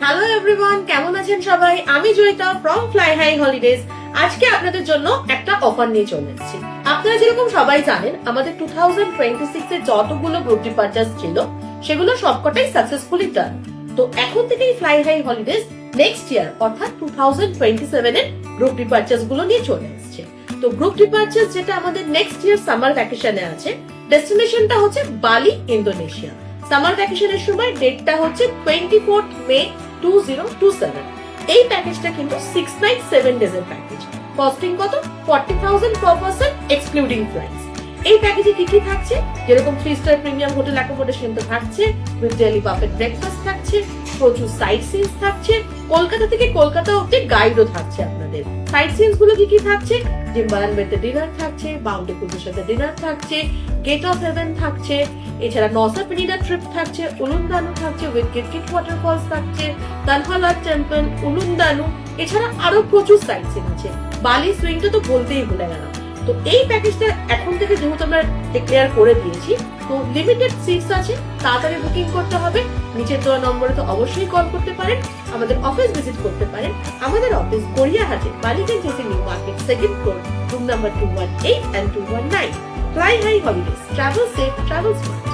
Hello everyone, কেমন আছেন সবাই? আমি Joyita from Fly High Holidays. আজকে আপনাদের জন্য একটা অফার নিয়ে চলে এসেছি। আপনারা যেরকম সবাই জানেন, আমাদের 2026 এর যতগুলো গ্রুপ ডিপার্চার্স ছিল সেগুলো সবকটাই সাকসেসফুলি ডান। তো এখন থেকেই Fly High Holidays next year অর্থাৎ 2027 এর গ্রুপ ডিপার্চার্স গুলো নিয়ে চলে এসেছে। তো গ্রুপ ডিপার্চার্স যেটা আমাদের নেক্সট ইয়ার সামার ভ্যাকেশনে আছে, ডেস্টিনেশনটা হচ্ছে বালি, ইন্দোনেশিয়া। সামার ভ্যাকেশনের সময় ডেটটা হচ্ছে 24 মে 2027। এই প্যাকেজটা কিন্তু 6 নাইট 7 ডেজ এর প্যাকেজ। কস্টিং কত? 40,000 পার পারসন এক্সক্লুডিং ফ্লাইটস। এই প্যাকেজে কি কি থাকছে? যেরকম 3 স্টার প্রিমিয়াম হোটেল অ্যাকোমোডেশন তো থাকছে, উইথ ডেইলি বাফেট ব্রেকফাস্ট থাকছে, প্রচুর সাইট সিনস থাকছে, কলকাতা থেকে কলকাতা অব্দি গাইডও থাকছে আপনাদের। সাইট সিনস গুলো কি কি থাকছে? জিম্বারানবেতে ডিনার থাকছে, বাউন্ডি কুজের সাথে ডিনার থাকছে, গেট অফ হেভেন থাকছে, এছাড়া নসা পেনিনা ট্রিপ থাকছে, উলুন্দানু থাকছে, উইথ গিরগিট ওয়াটারফলস থাকছে, তানহালা টেম্পল, উলুন্দানু, এছাড়া আরো প্রচুর সাইট সিন আছে। বালি সুইংটা তো বলতেই ভুলে গেলাম। তো এই প্যাকেজটা এখন থেকে যেহেতু আমরা ডিক্লেয়ার করে দিয়েছি, তো লিমিটেড সিটস আছে, তাড়াতাড়ি বুকিং করতে হবে। নিচের দেওয়া নম্বরে তো অবশ্যই কল করতে পারেন, আমাদের অফিস ভিজিট করতে পারেন। আমাদের অফিস গড়িয়াহাটে, Ballygunge JC New Market, second floor, room number 218 and 219। Fly High Holidays, travel safe, travel smart.